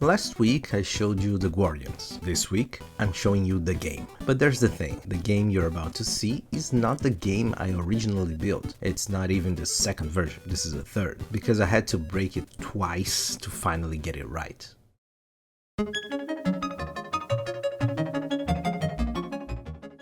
Last week I showed you the Guardians. This week I'm showing you the game. But there's the thing, the game you're about to see is not the game I originally built. It's not even the second version, this is the third, because I had to break it twice to finally get it right.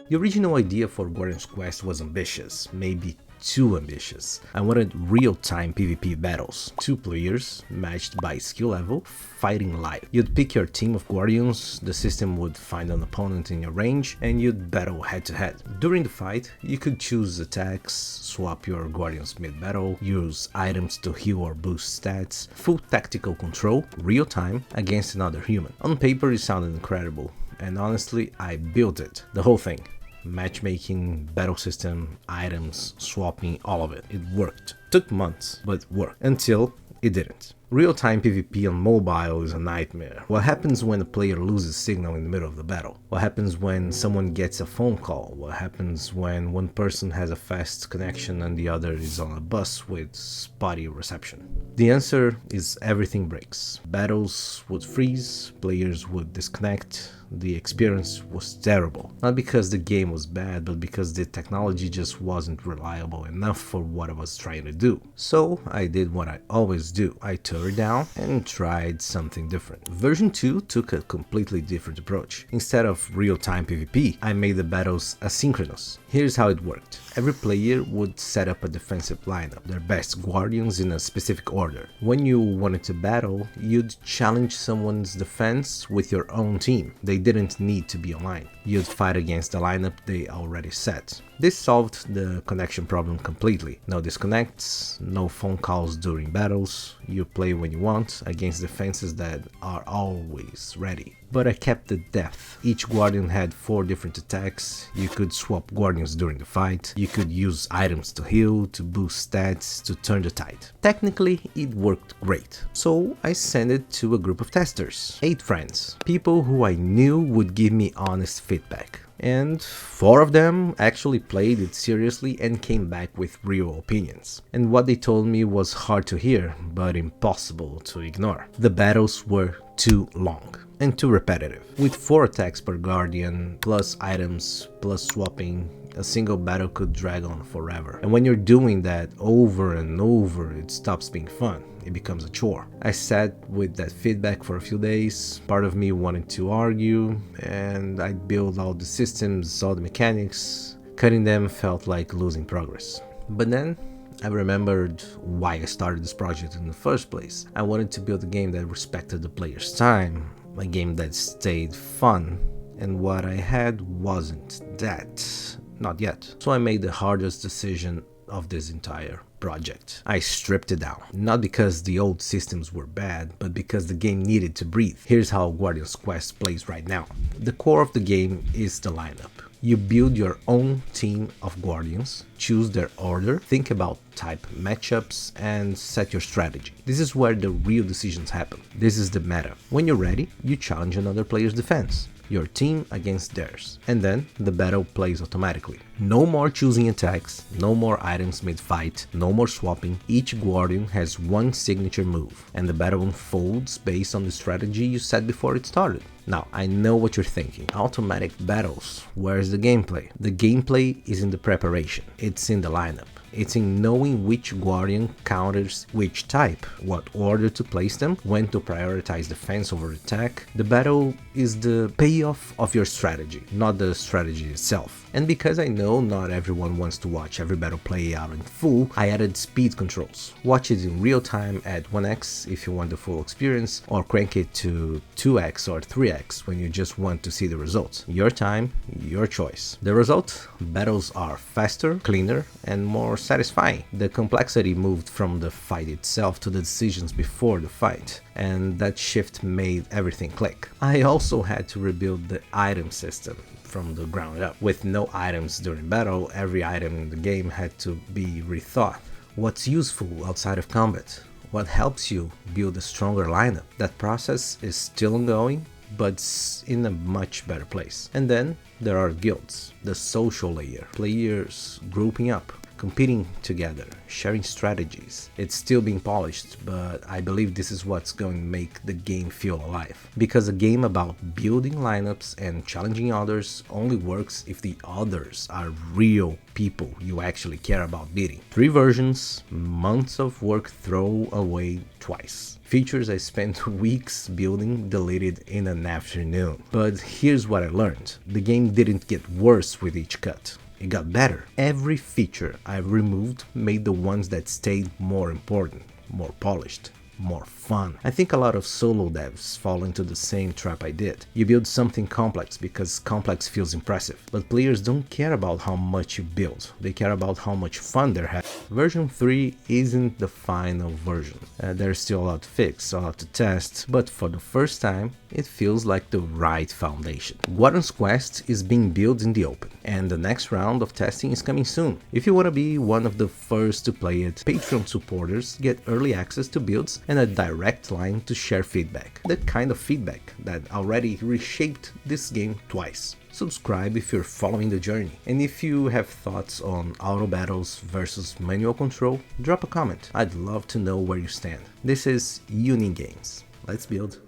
The original idea for Guardian's Quest was ambitious, maybe too ambitious. I wanted real-time PvP battles, 2 players, matched by skill level, fighting live. You'd pick your team of Guardians, the system would find an opponent in your range, and you'd battle head-to-head. During the fight, you could choose attacks, swap your Guardians mid-battle, use items to heal or boost stats, full tactical control, real-time, against another human. On paper it sounded incredible, and honestly, I built it, the whole thing. Matchmaking, battle system, items, swapping, all of it. It worked. Took months, but worked. Until it didn't. Real-time PvP on mobile is a nightmare. What happens when a player loses signal in the middle of the battle? What happens when someone gets a phone call? What happens when one person has a fast connection and the other is on a bus with spotty reception? The answer is everything breaks. Battles would freeze, players would disconnect, the experience was terrible. Not because the game was bad, but because the technology just wasn't reliable enough for what I was trying to do. So I did what I always do. I tore it down and tried something different. Version 2 took a completely different approach. Instead of real-time PvP, I made the battles asynchronous. Here's how it worked. Every player would set up a defensive lineup, their best Guardians in a specific order. When you wanted to battle, you'd challenge someone's defense with your own team. They didn't need to be online. You'd fight against the lineup they already set. This solved the connection problem completely. No disconnects, no phone calls during battles, you play when you want against defenses that are always ready. But I kept the depth. Each Guardian had 4 different attacks, you could swap Guardians during the fight, you could use items to heal, to boost stats, to turn the tide. Technically, it worked great. So I sent it to a group of testers, 8 friends, people who I knew would give me honest feedback. And 4 of them actually played it seriously and came back with real opinions. And what they told me was hard to hear, but impossible to ignore. The battles were too long and too repetitive. With 4 attacks per Guardian, plus items, plus swapping, a single battle could drag on forever. And when you're doing that over and over, it stops being fun. It becomes a chore. I sat with that feedback for a few days. Part of me wanted to argue, and I'd build all the systems, all the mechanics. Cutting them felt like losing progress. But then I remembered why I started this project in the first place. I wanted to build a game that respected the player's time, a game that stayed fun, and what I had wasn't that. Not yet. So I made the hardest decision of this entire project. I stripped it down, not because the old systems were bad, but because the game needed to breathe. Here's how Guardian's Quest plays right now. The core of the game is the lineup. You build your own team of Guardians, choose their order, think about type matchups, and set your strategy. This is where the real decisions happen. This is the meta. When you're ready, you challenge another player's defense, your team against theirs, and then the battle plays automatically. No more choosing attacks, no more items mid-fight, no more swapping. Each Guardian has one signature move, and the battle unfolds based on the strategy you set before it started. Now, I know what you're thinking. Automatic battles, where's the gameplay? The gameplay is in the preparation, it's in the lineup. It's in knowing which Guardian counters which type, what order to place them, when to prioritize defense over attack. The battle is the payoff of your strategy, not the strategy itself. And because I know not everyone wants to watch every battle play out in full, I added speed controls. Watch it in real time at 1x if you want the full experience, or crank it to 2x or 3x when you just want to see the results. Your time, your choice. The result? Battles are faster, cleaner, and more satisfying. The complexity moved from the fight itself to the decisions before the fight, and that shift made everything click. I also had to rebuild the item system from the ground up. With no items during battle, every item in the game had to be rethought. What's useful outside of combat? What helps you build a stronger lineup? That process is still ongoing, but in a much better place. And then there are guilds, the social layer, players grouping up, competing together, sharing strategies. It's still being polished, but I believe this is what's going to make the game feel alive. Because a game about building lineups and challenging others only works if the others are real people you actually care about beating. 3 versions, months of work thrown away twice. Features I spent weeks building deleted in an afternoon. But here's what I learned. The game didn't get worse with each cut. It got better. Every feature I removed made the ones that stayed more important, more polished, more fun. I think a lot of solo devs fall into the same trap I did. You build something complex because complex feels impressive, but players don't care about how much you build, they care about how much fun they're having. Version 3 isn't the final version. There's still a lot to fix, a lot to test, but for the first time, it feels like the right foundation. Guardian's Quest is being built in the open, and the next round of testing is coming soon. If you want to be one of the first to play it, Patreon supporters get early access to builds and a direct line to share feedback. That kind of feedback that already reshaped this game twice. Subscribe if you're following the journey, and if you have thoughts on auto battles versus manual control, drop a comment. I'd love to know where you stand. This is Unnin Games. Let's build.